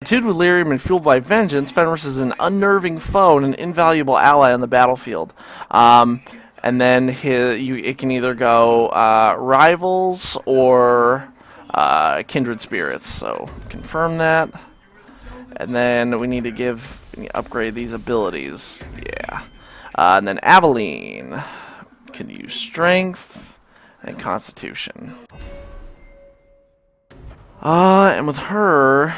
Attuned with lyrium and fueled by vengeance, Fenris is an unnerving foe and an invaluable ally on the battlefield. And then it can either go rivals or kindred spirits. So confirm that. And then we need to upgrade these abilities. Yeah. And then Aveline can use strength and constitution. And with her,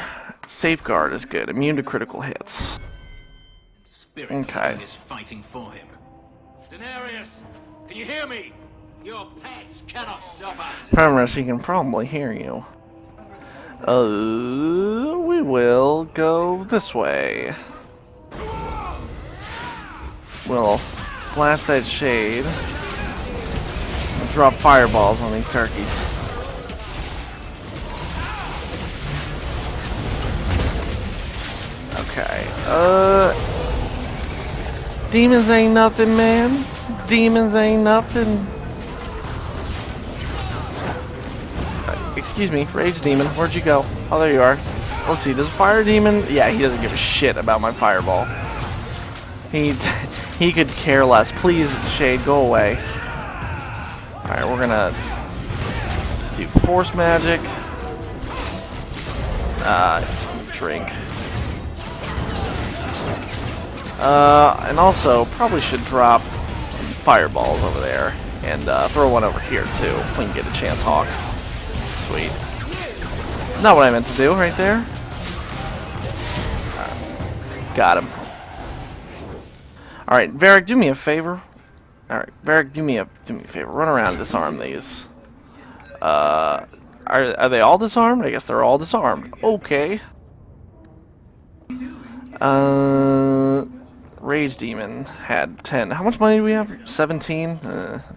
safeguard is good. Immune to critical hits. Okay. Is fighting for him. Denarius, can you hear me? Your pets cannot stop us. Fenris, he can probably hear you. We will go this way. We'll blast that shade. And drop fireballs on these turkeys. Okay. Demons ain't nothing, man. Demons ain't nothing. Excuse me, Rage Demon, where'd you go? Oh, there you are. Let's see, does Fire Demon... Yeah, he doesn't give a shit about my fireball. He could care less. Please, Shade, go away. Alright, we're gonna do Force Magic. Drink. And also, probably should drop some fireballs over there. And throw one over here, too, if we can get a chance, Hawk. Sweet. Not what I meant to do, right there. Got him. Alright, Varric, do me a favor. Alright, Varric, do me a favor. Run around and disarm these. Are they all disarmed? I guess they're all disarmed. Okay. Rage Demon had 10. How much money do we have? 17?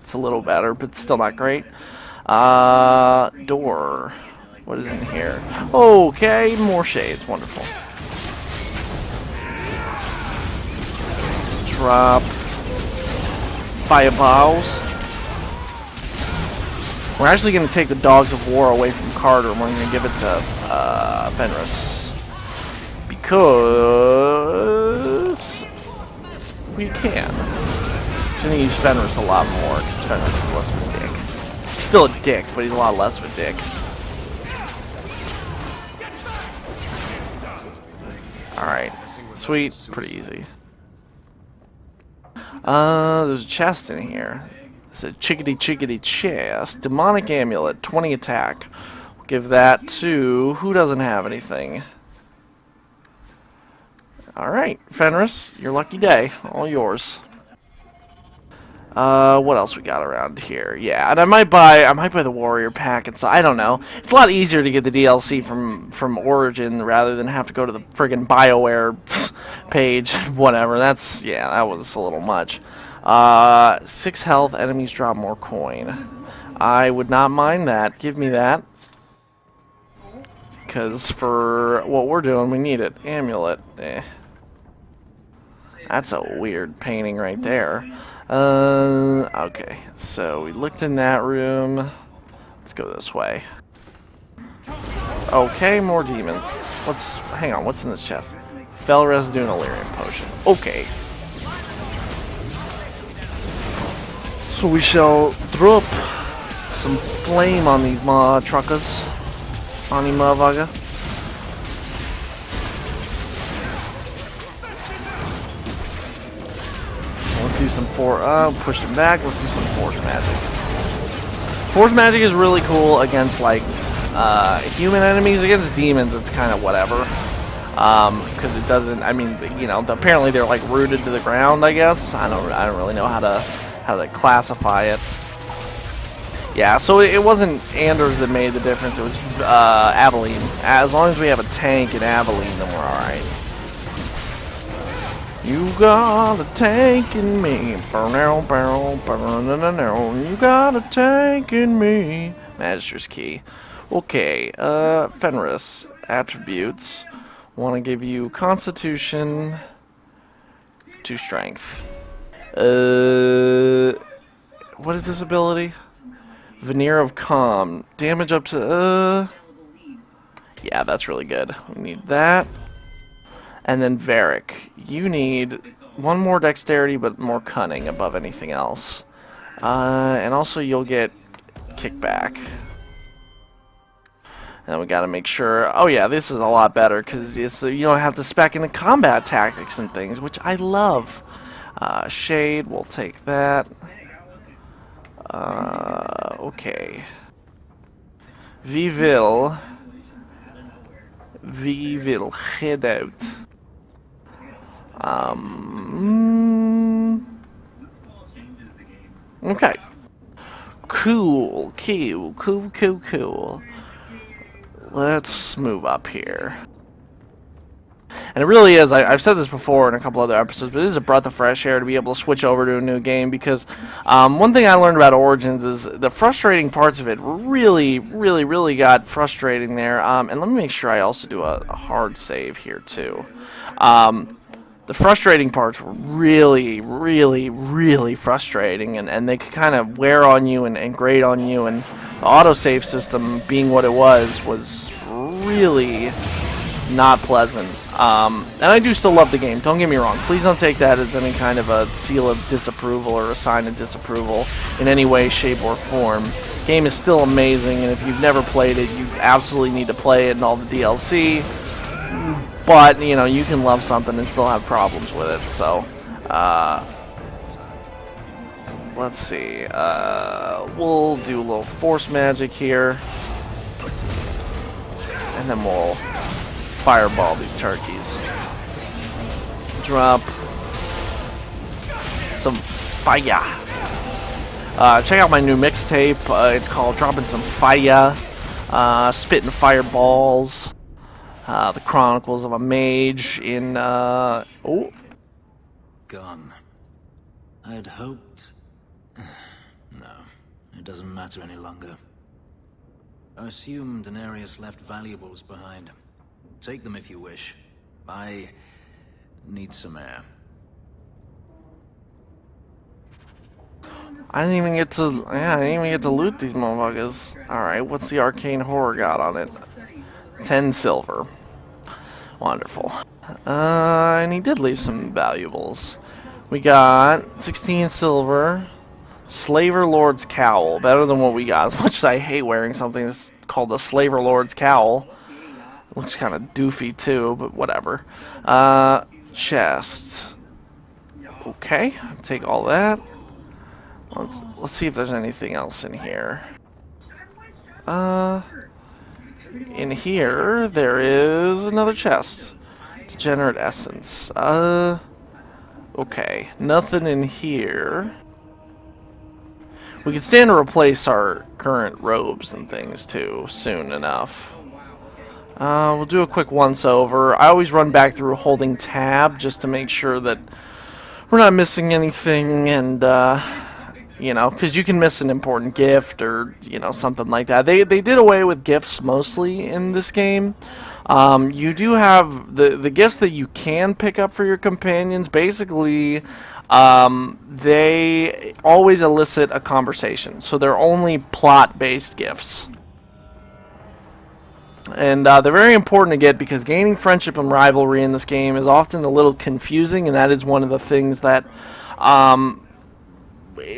It's a little better, but still not great. Door. What is in here? Okay, more shades. Wonderful. Drop fireballs. We're actually going to take the Dogs of War away from Carter, and we're going to give it to Fenris. Because we can. I'm going to use Fenris a lot more, because Fenris is less of a dick. He's still a dick, but he's a lot less of a dick. Alright. Sweet. Pretty easy. There's a chest in here. It's a chickadee chest. Demonic amulet, 20 attack. We'll give that to... Who doesn't have anything? Alright, Fenris, your lucky day. All yours. What else we got around here? Yeah, and I might buy the warrior pack, and so I don't know. It's a lot easier to get the DLC from Origin rather than have to go to the friggin' BioWare page. Whatever. That was a little much. 6 health, enemies drop more coin. I would not mind that. Give me that. Because for what we're doing, we need it. Amulet. That's a weird painting right there. Okay, so we looked in that room. Let's go this way. Okay, more demons. Hang on, what's in this chest? Fell residue and Illyrian potion. Okay. So we shall drop some flame on these truckers. On the motherfucker. Let's do some push them back. Let's do some force magic. Force magic is really cool against like human enemies. Against demons, it's kind of whatever. Because it doesn't. I mean, you know, apparently they're like rooted to the ground. I guess I don't really know how to classify it. Yeah, so it wasn't Anders that made the difference. It was Aveline. As long as we have a tank in Aveline, then we're all right. You got a tank in me. You got a tank in me. Magister's Key. Okay, Fenris. Attributes. Want to give you Constitution to Strength. What is this ability? Veneer of Calm. Damage up to... Yeah, that's really good. We need that. And then Varric, you need one more dexterity, but more cunning above anything else. And also you'll get kickback. And we gotta make sure, oh yeah, this is a lot better, because you don't have to spec into combat tactics and things, which I love. Shade, we'll take that. Okay. We will head out. Okay. Cool. Let's move up here. And it really is, I've said this before in a couple other episodes, but it is a breath of fresh air to be able to switch over to a new game, because one thing I learned about Origins is the frustrating parts of it really got frustrating there. And let me make sure I also do a hard save here too. The frustrating parts were really frustrating, and they could kind of wear on you and grate on you, and the autosave system being what it was really not pleasant. And I do still love the game, don't get me wrong. Please don't take that as any kind of a seal of disapproval or a sign of disapproval in any way, shape, or form. The game is still amazing, and if you've never played it, you absolutely need to play it and all the DLC. But, you know, you can love something and still have problems with it, so, let's see, we'll do a little force magic here, and then we'll fireball these turkeys. Drop some fire. Check out my new mixtape, it's called Dropping Some Fire, Spitting Fireballs. The Chronicles of a Mage in, oh. Gone. I'd hoped... No, it doesn't matter any longer. I assume Daenerys left valuables behind. Take them if you wish. I need some air. I didn't even get to loot these motherfuckers. Alright, what's the arcane horror got on it? 10 silver. Wonderful. And he did leave some valuables. We got 16 silver. Slaver Lord's Cowl. Better than what we got. As much as I hate wearing something that's called the Slaver Lord's Cowl. Looks kind of doofy too, but whatever. Chest. Okay, take all that. Let's see if there's anything else in here. In here, there is another chest. Degenerate Essence. Okay. Nothing in here. We can stand to replace our current robes and things, too, soon enough. We'll do a quick once-over. I always run back through holding tab, just to make sure that we're not missing anything, and, you know, because you can miss an important gift or, you know, something like that. They did away with gifts mostly in this game. You do have the gifts that you can pick up for your companions. Basically, they always elicit a conversation. So they're only plot-based gifts. And they're very important to get because gaining friendship and rivalry in this game is often a little confusing, and that is one of the things that...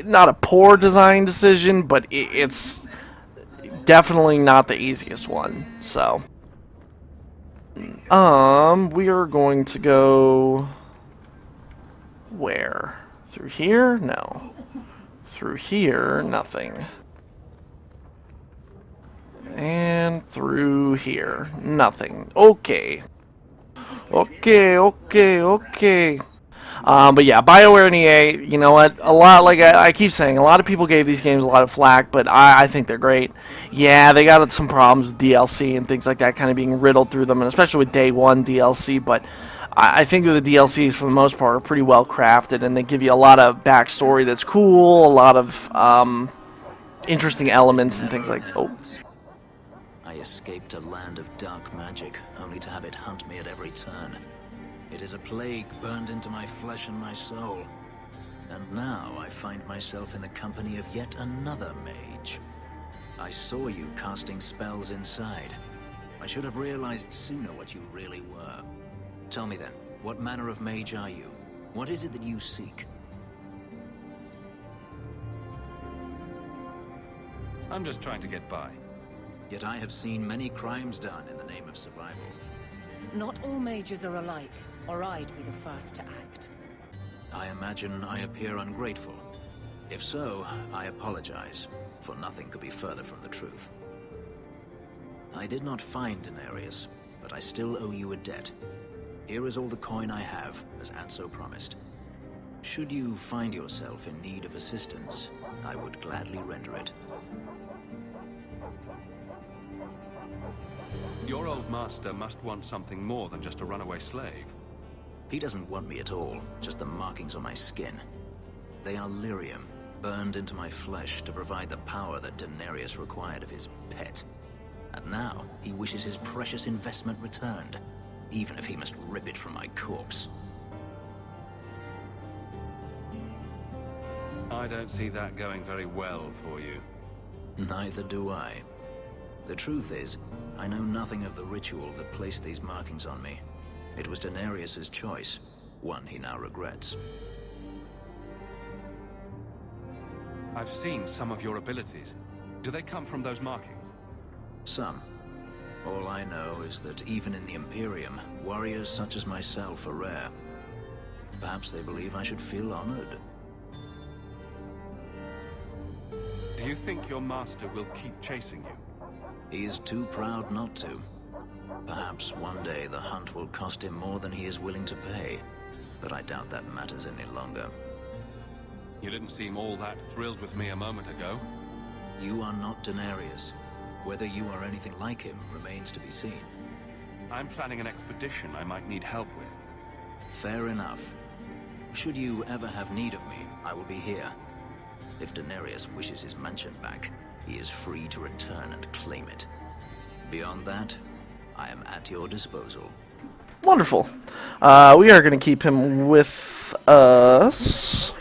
not a poor design decision, but it's definitely not the easiest one. So, we are going to go where? Through here? No. Through here? Nothing. And through here? Nothing. Okay. Okay. But yeah, BioWare and EA, you know what, a lot, like I keep saying, a lot of people gave these games a lot of flack, but I think they're great. Yeah, they got some problems with DLC and things like that kind of being riddled through them, and especially with Day 1 DLC, but I think that the DLCs, for the most part, are pretty well crafted, and they give you a lot of backstory that's cool, a lot of interesting elements and things like, oh. I escaped a land of dark magic, only to have it hunt me at every turn. It is a plague burned into my flesh and my soul. And now I find myself in the company of yet another mage. I saw you casting spells inside. I should have realized sooner what you really were. Tell me then, what manner of mage are you? What is it that you seek? I'm just trying to get by. Yet I have seen many crimes done in the name of survival. Not all mages are alike, or I'd be the first to act. I imagine I appear ungrateful. If so, I apologize, for nothing could be further from the truth. I did not find Denarius, but I still owe you a debt. Here is all the coin I have, as Anso promised. Should you find yourself in need of assistance, I would gladly render it. Your old master must want something more than just a runaway slave. He doesn't want me at all, just the markings on my skin. They are lyrium, burned into my flesh to provide the power that Denarius required of his pet. And now, he wishes his precious investment returned, even if he must rip it from my corpse. I don't see that going very well for you. Neither do I. The truth is, I know nothing of the ritual that placed these markings on me. It was Denarius's choice, one he now regrets. I've seen some of your abilities. Do they come from those markings? Some. All I know is that even in the Imperium, warriors such as myself are rare. Perhaps they believe I should feel honored. Do you think your master will keep chasing you? He is too proud not to. Perhaps one day the hunt will cost him more than he is willing to pay, but I doubt that matters any longer. You didn't seem all that thrilled with me a moment ago. You are not Denarius. Whether you are anything like him remains to be seen. I'm planning an expedition I might need help with. Fair enough. Should you ever have need of me, I will be here. If Denarius wishes his mansion back, he is free to return and claim it. Beyond that, I am at your disposal. Wonderful. We are going to keep him with us.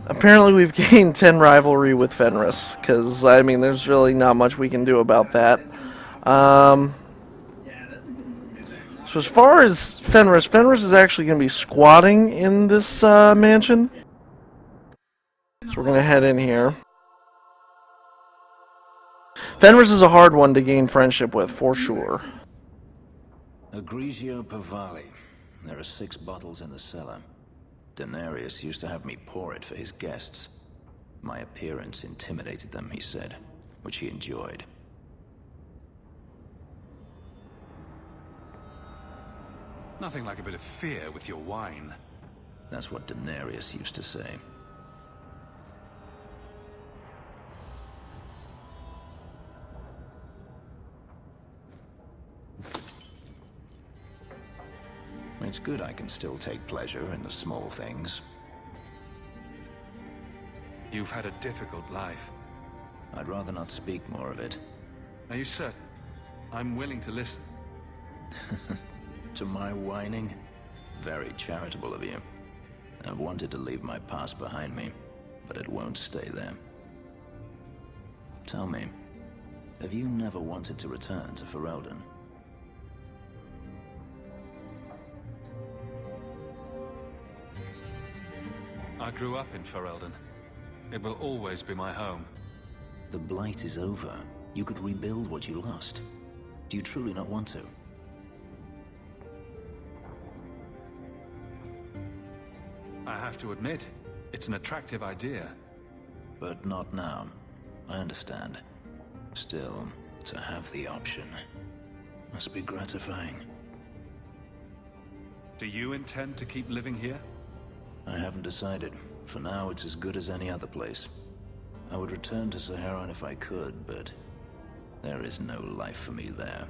Apparently we've gained 10 rivalry with Fenris, because, I mean, there's really not much we can do about that. So as far as Fenris is actually going to be squatting in this mansion. So we're going to head in here. Fenris is a hard one to gain friendship with, for sure. Egregio Pavali. There are 6 bottles in the cellar. Denarius used to have me pour it for his guests. My appearance intimidated them, he said, which he enjoyed. Nothing like a bit of fear with your wine. That's what Denarius used to say. It's good I can still take pleasure in the small things. You've had a difficult life. I'd rather not speak more of it. Are you certain? I'm willing to listen. To my whining? Very charitable of you. I've wanted to leave my past behind me, but it won't stay there. Tell me, have you never wanted to return to Ferelden? I grew up in Ferelden. It will always be my home. The Blight is over. You could rebuild what you lost. Do you truly not want to? I have to admit, it's an attractive idea. But not now. I understand. Still, to have the option must be gratifying. Do you intend to keep living here? I haven't decided. For now, it's as good as any other place. I would return to Saharan if I could, but there is no life for me there.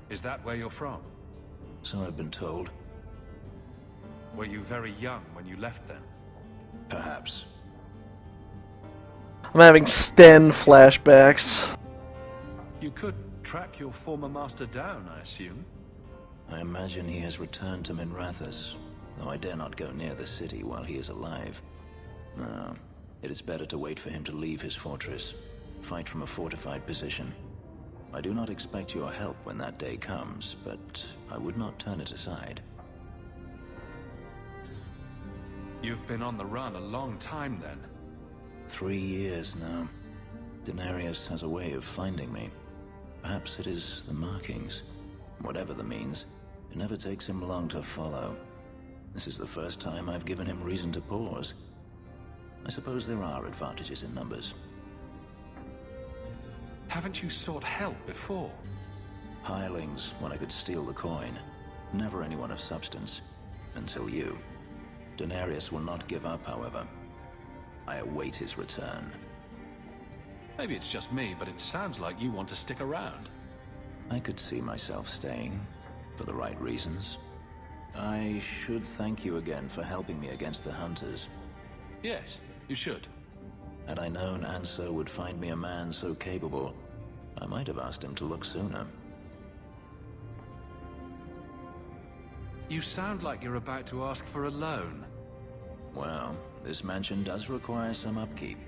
Is that where you're from? So I've been told. Were you very young when you left then? Perhaps. I'm having Sten flashbacks. You could track your former master down, I assume. I imagine he has returned to Minrathous, though I dare not go near the city while he is alive. No, it is better to wait for him to leave his fortress, fight from a fortified position. I do not expect your help when that day comes, but I would not turn it aside. You've been on the run a long time then. 3 years now. Denarius has a way of finding me. Perhaps it is the markings. Whatever the means, it never takes him long to follow. This is the first time I've given him reason to pause. I suppose there are advantages in numbers. Haven't you sought help before? Hirelings, when I could steal the coin. Never anyone of substance. Until you. Denarius will not give up, however. I await his return. Maybe it's just me, but it sounds like you want to stick around. I could see myself staying, for the right reasons. I should thank you again for helping me against the hunters. Yes, you should. Had I known Anso would find me a man so capable, I might have asked him to look sooner. You sound like you're about to ask for a loan. Well, this mansion does require some upkeep.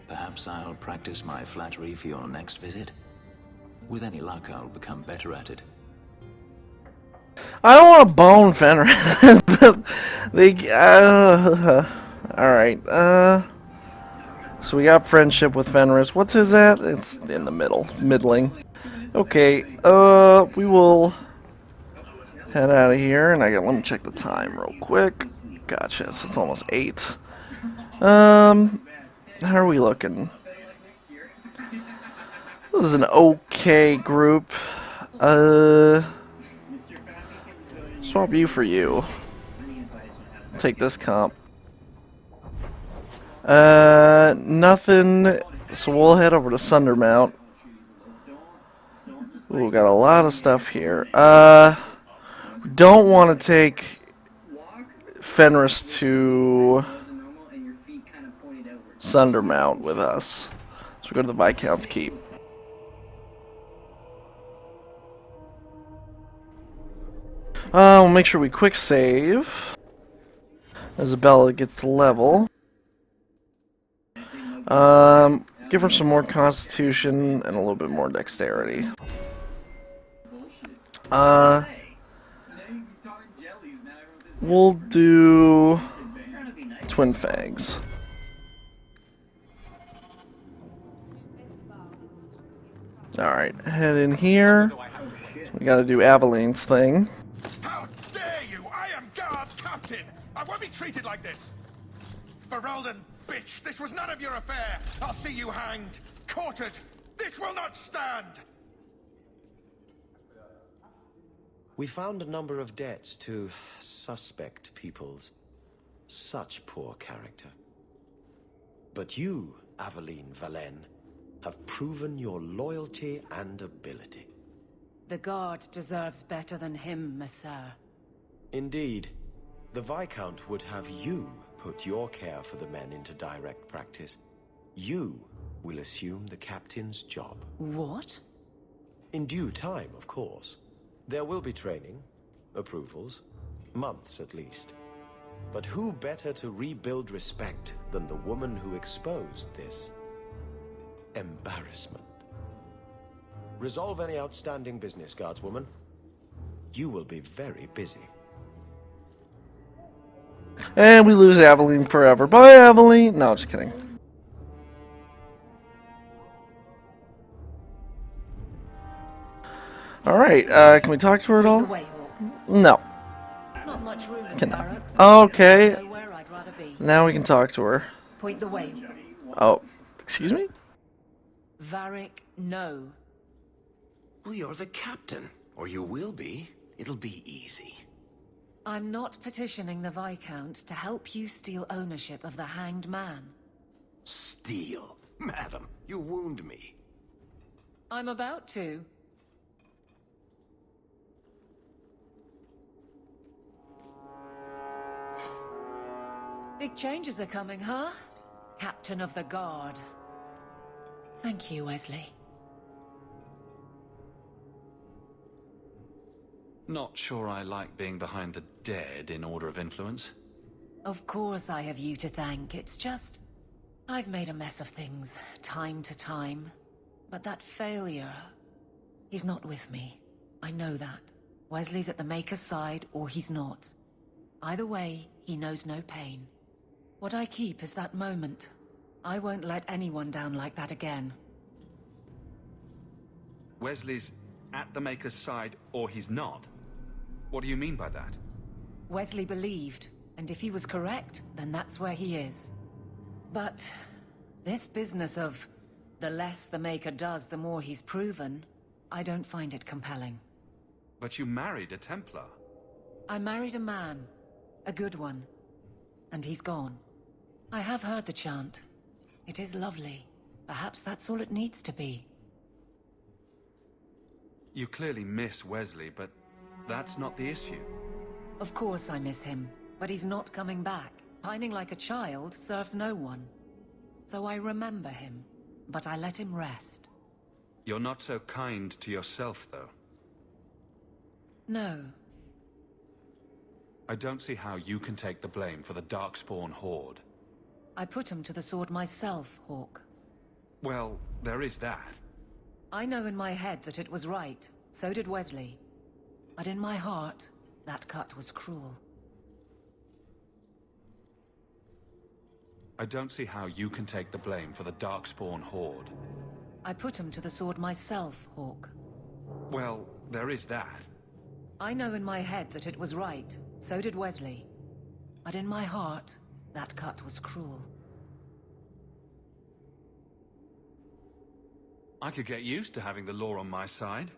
Perhaps I'll practice my flattery for your next visit. With any luck, I'll become better at it. I don't want to bone Fenris. Alright, so we got friendship with Fenris. What's his at? It's in the middle. It's middling. Okay, we will head out of here, and let me check the time real quick. Gotcha, so it's almost 8. How are we looking? This is an okay group. Swap you for you. Take this comp. Nothing. So we'll head over to Sundermount. Ooh, got a lot of stuff here. Don't want to take Fenris to Sundermount with us. So we go to the Viscount's Keep. We'll make sure we quick save. Isabella gets level. Give her some more constitution and a little bit more dexterity. We'll do Twin Fangs. Alright, head in here. We gotta do Aveline's thing. How dare you! I am guard captain! I won't be treated like this! Beralden, bitch! This was none of your affair! I'll see you hanged! Quartered! This will not stand! We found a number of debts to suspect peoples. Such poor character. But you, Aveline Valen, have proven your loyalty and ability. The guard deserves better than him, Messere. Indeed. The Viscount would have you put your care for the men into direct practice. You will assume the captain's job. What? In due time, of course. There will be training, approvals, months at least. But who better to rebuild respect than the woman who exposed this embarrassment? Resolve any outstanding business, guardswoman. You will be very busy. And we lose Aveline forever. Bye, Aveline! No, just kidding. Alright, can we talk to her at all? No. Not much room in Cannot. barracks. Okay. I know where I'd rather be. Now we can talk to her. Point the way. Oh, excuse me? Varric, no. Well, you're the captain. Or you will be. It'll be easy. I'm not petitioning the Viscount to help you steal ownership of the Hanged Man. Steal. Madam, you wound me. I'm about to. Big changes are coming, huh? Captain of the Guard. Thank you, Wesley. Not sure I like being behind the dead in order of influence. Of course I have you to thank. It's just... I've made a mess of things, time to time. But that failure... He's not with me. I know that. Wesley's at the Maker's side, or he's not. Either way, he knows no pain. What I keep is that moment. I won't let anyone down like that again. Wesley's at the Maker's side, or he's not? What do you mean by that? Wesley believed, and if he was correct, then that's where he is. But this business of the less the Maker does, the more he's proven, I don't find it compelling. But you married a Templar. I married a man. A good one. And he's gone. I have heard the chant. It is lovely. Perhaps that's all it needs to be. You clearly miss Wesley, but that's not the issue. Of course I miss him, but he's not coming back. Pining like a child serves no one. So I remember him, but I let him rest. You're not so kind to yourself, though. No. I don't see how you can take the blame for the Darkspawn Horde. I put him to the sword myself, Hawk. Well, there is that. I know in my head that it was right. So did Wesley. But in my heart, that cut was cruel. I don't see how you can take the blame for the Darkspawn Horde. I put him to the sword myself, Hawk. Well, there is that. I know in my head that it was right. So did Wesley. But in my heart, that cut was cruel. I could get used to having the law on my side.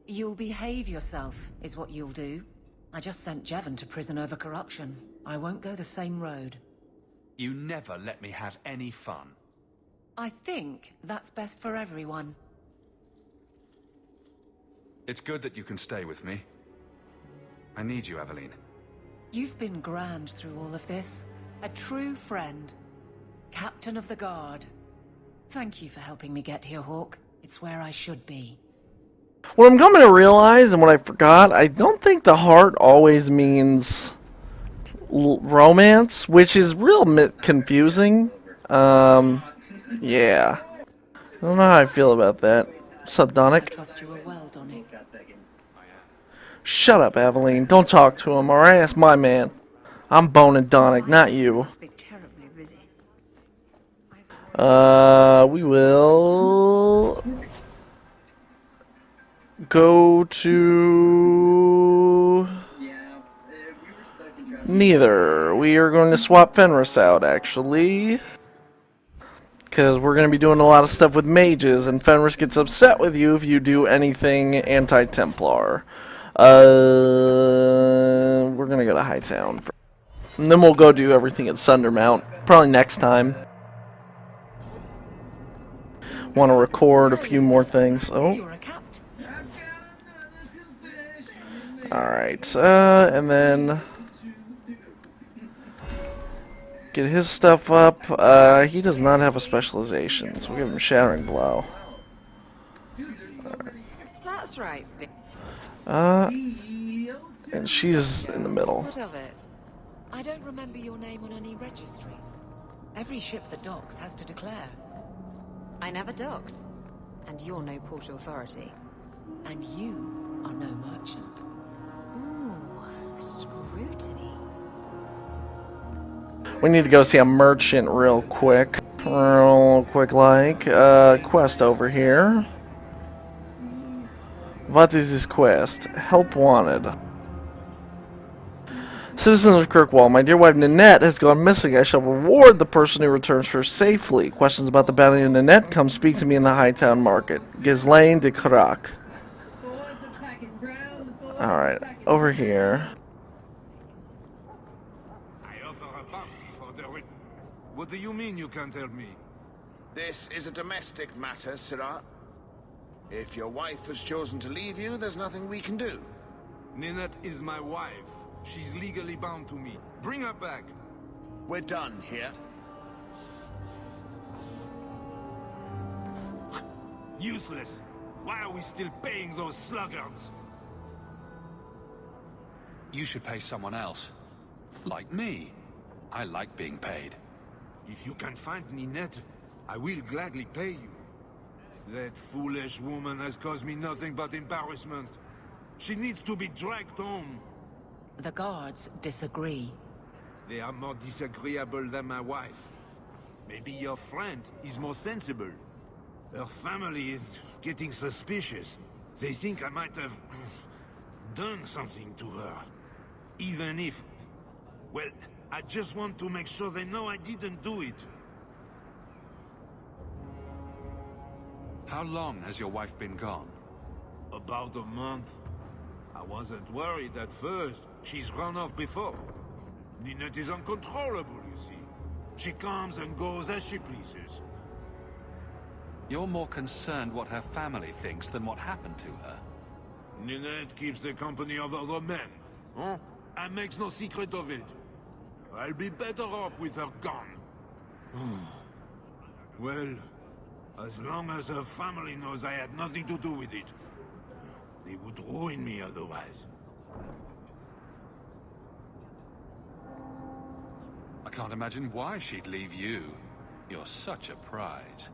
You'll behave yourself, is what you'll do. I just sent Jevon to prison over corruption. I won't go the same road. You never let me have any fun. I think that's best for everyone. It's good that you can stay with me. I need you, Aveline. You've been grand through all of this. A true friend. Captain of the Guard. Thank you for helping me get here, Hawk. It's where I should be. What I'm coming to realize, and what I forgot, I don't think the heart always means romance, which is real confusing. Yeah. I don't know how I feel about that. What's up, I Donick? trust you are well, Donick. Shut up, Aveline. Don't talk to him, alright? That's my man. I'm boning Donick, not you. Must be terribly busy. We will go to neither. We are going to swap Fenris out, actually, because we're going to be doing a lot of stuff with mages, and Fenris gets upset with you if you do anything anti-Templar. We're going to go to Hightown, and then we'll go do everything at Sundermount, probably next time. Want to record a few more things. Oh. You're a captain. Alright, and then get his stuff up. He does not have a specialization, so we'll give him Shattering Blow. That's right. And she's in the middle. What of it? I don't remember your name on any registries. Every ship that docks has to declare. I never docked. And you're no port authority. And you are no merchant. Ooh, scrutiny. We need to go see a merchant real quick. Like. Quest over here. What is this quest? Help wanted. Citizen of Kirkwall, my dear wife Nanette has gone missing. I shall reward the person who returns her safely. Questions about the bounty of Nanette? Come speak to me in the Hightown Market. Ghislaine de Karak. Alright, over here. I offer a bounty for the... What do you mean you can't help me? This is a domestic matter, Sirrah. If your wife has chosen to leave you, there's nothing we can do. Ninette is my wife. She's legally bound to me. Bring her back. We're done here. Useless. Why are we still paying those sluggards? You should pay someone else. Like me. I like being paid. If you can find Ninette, I will gladly pay you. That foolish woman has caused me nothing but embarrassment. She needs to be dragged home. The guards disagree. They are more disagreeable than my wife. Maybe your friend is more sensible. Her family is getting suspicious. They think I might have done something to her. Even if... Well, I just want to make sure they know I didn't do it. How long has your wife been gone? About a month. I wasn't worried at first. She's run off before. Ninette is uncontrollable, you see. She comes and goes as she pleases. You're more concerned what her family thinks than what happened to her. Ninette keeps the company of other men. Huh? And makes no secret of it. I'll be better off with her gone. Well, as long as her family knows I had nothing to do with it. They would ruin me otherwise. I can't imagine why she'd leave you. You're such a prize.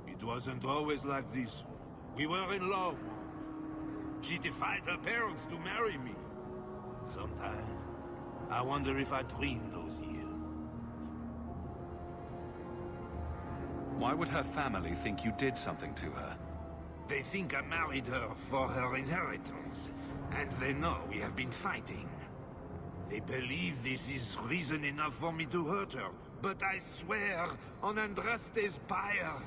It wasn't always like this. We were in love. She defied her parents to marry me. Sometimes, I wonder if I dreamed those years. Why would her family think you did something to her? They think I married her for her inheritance, and they know we have been fighting. They believe this is reason enough for me to hurt her, but I swear on Andraste's pyre...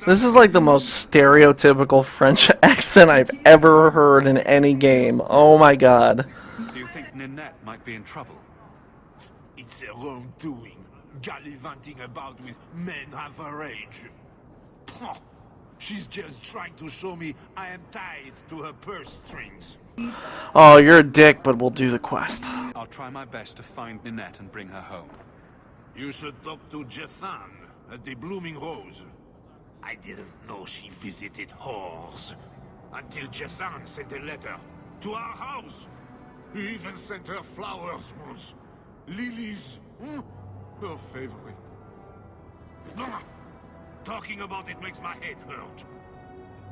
This is like the most stereotypical French accent I've ever heard in any game. Oh my god. Do you think Ninette might be in trouble? It's her own doing, gallivanting about with men half her age. Pah! She's just trying to show me I am tied to her purse strings. Oh, you're a dick, but we'll do the quest. I'll try my best to find Ninette and bring her home. You should talk to Jethan at the Blooming Rose. I didn't know she visited whores until Jethan sent a letter to our house. He even sent her flowers once. Lilies, her favorite. Talking about it makes my head hurt.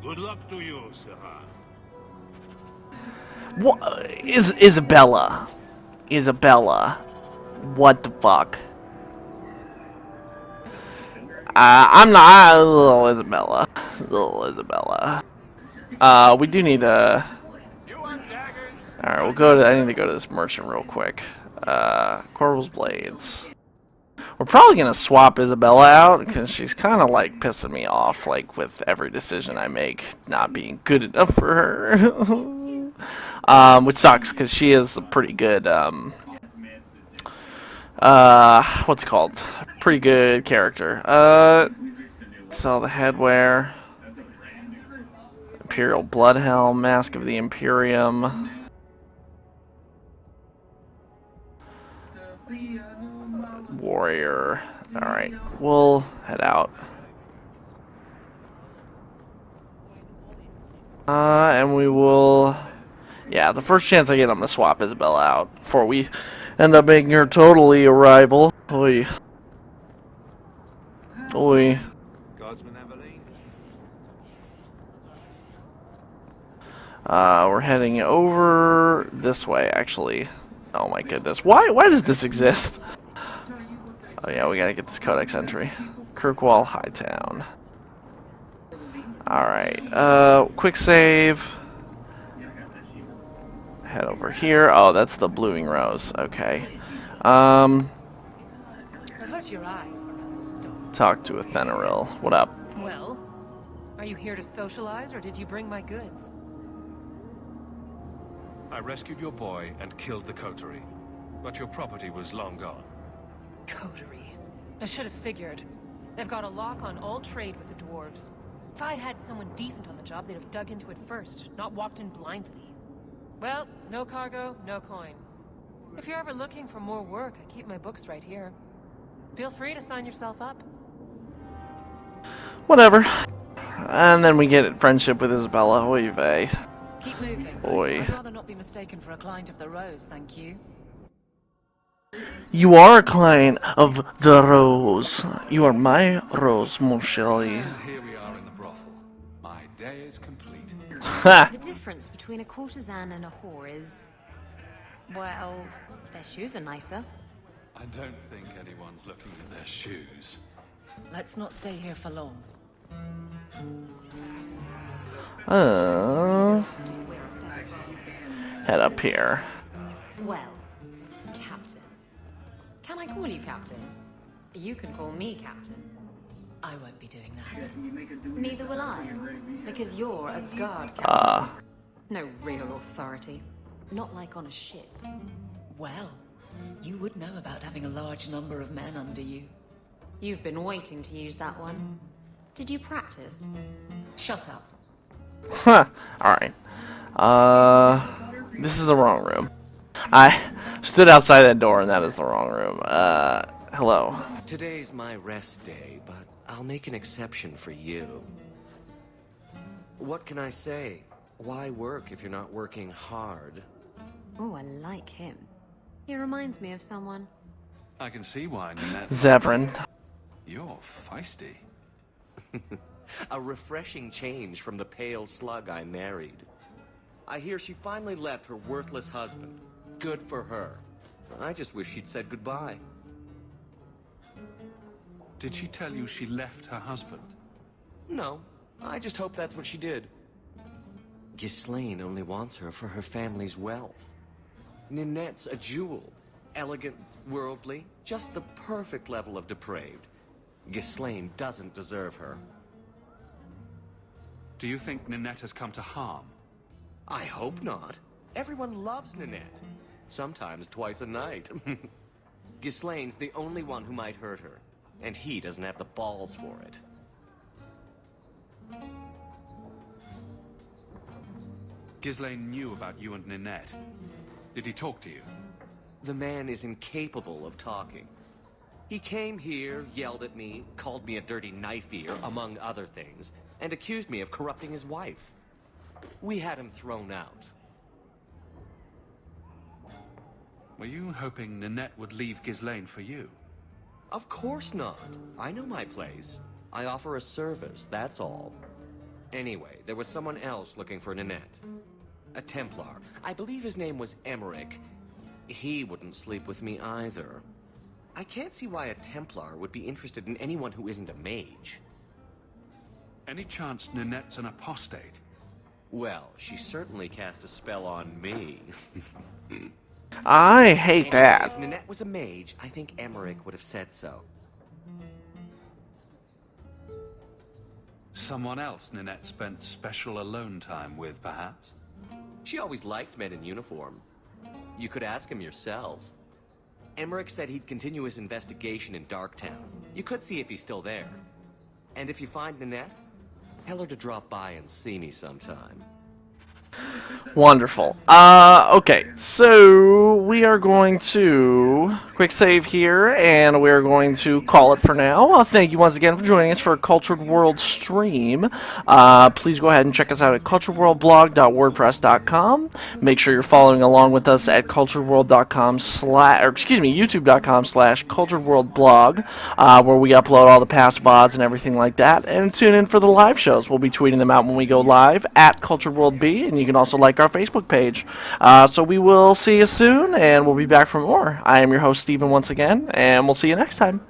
Good luck to you, Sarah. What is Isabella? Isabella. What the fuck? I'm not little Isabella. Little Isabella. We do need a. Alright, we'll go to. I need to go to this merchant real quick. Corval's Blades. We're probably gonna swap Isabella out because she's kind of like pissing me off, like with every decision I make not being good enough for her. Which sucks because she is a pretty good. What's it called? Pretty good character. Sell the headwear. Imperial Bloodhelm, Mask of the Imperium. Warrior. Alright, we'll head out. And we will... Yeah, the first chance I get, I'm going to swap Isabella out before we end up making her totally a rival. Oi. Oi. Guardsman Evelyn. We're heading over this way, actually. Oh my goodness. Why does this exist? Oh yeah, we gotta get this codex entry. Kirkwall Hightown. Alright, quick save. Head over here. Oh, that's the Blooming Rose. Okay. Avert your eyes. Talk to a Thenaril. What up? Well, are you here to socialize, or did you bring my goods? I rescued your boy and killed the coterie, but your property was long gone. Coterie. I should have figured. They've got a lock on all trade with the dwarves. If I'd had someone decent on the job, they'd have dug into it first, not walked in blindly. Well, no cargo, no coin. If you're ever looking for more work, I keep my books right here. Feel free to sign yourself up. Whatever. And then we get friendship with Isabella. Oy vey. Keep moving. Oi. I'd rather not be mistaken for a client of the Rose, thank you. You are a client of the Rose. You are my Rose, mon chéri. And here we are in the brothel. My day is complete. Ha! The difference between a courtesan and a whore is... well, their shoes are nicer. I don't think anyone's looking at their shoes. Let's not stay here for long. Head up here. Well, Captain. Can I call you Captain? You can call me Captain. I won't be doing that. Neither will I. Because you're a guard captain. No real authority. Not like on a ship. Well, you would know about having a large number of men under you. You've been waiting to use that one. Did you practice? Shut up. Huh. Alright. This is the wrong room. I stood outside that door and that is the wrong room. Hello. Today's my rest day, but I'll make an exception for you. What can I say? Why work if you're not working hard? Oh, I like him. He reminds me of someone. I can see why, Nanette. Zevran. You're feisty. A refreshing change from the pale slug I married. I hear she finally left her worthless husband. Good for her. I just wish she'd said goodbye. Did she tell you she left her husband? No, I just hope that's what she did. Ghislaine only wants her for her family's wealth. Ninette's a jewel. Elegant, worldly, just the perfect level of depraved. Ghislaine doesn't deserve her. Do you think Nanette has come to harm? I hope not. Everyone loves Ninette. Sometimes twice a night. Ghislaine's the only one who might hurt her, and he doesn't have the balls for it. Ghislaine knew about you and Ninette. Did he talk to you? The man is incapable of talking. He came here, yelled at me, called me a dirty knife-ear, among other things, and accused me of corrupting his wife. We had him thrown out. Were you hoping Ninette would leave Ghislaine for you? Of course not. I know my place. I offer a service, that's all. Anyway, there was someone else looking for Ninette. A Templar. I believe his name was Emmerich. He wouldn't sleep with me either. I can't see why a Templar would be interested in anyone who isn't a mage. Any chance Ninette's an apostate? Well, she certainly cast a spell on me. I hate that. If Ninette was a mage, I think Emmerich would have said so. Someone else Ninette spent special alone time with, perhaps? She always liked men in uniform. You could ask him yourself. Emmerich said he'd continue his investigation in Darktown. You could see if he's still there. And if you find Ninette, tell her to drop by and see me sometime. Wonderful. Okay, so we are going to quick save here, and we're going to call it for now. Thank you once again for joining us for a Cultured World stream. Please go ahead and check us out at cultureworldblog.wordpress.com. Make sure you're following along with us at youtube.com/cultureworldblog, where we upload all the past VODs and everything like that. And tune in for the live shows. We'll be tweeting them out when we go live at CulturedWorldB, and you can also like our Facebook page. So we will see you soon, and we'll be back for more. I am your host, Steven, once again, and we'll see you next time.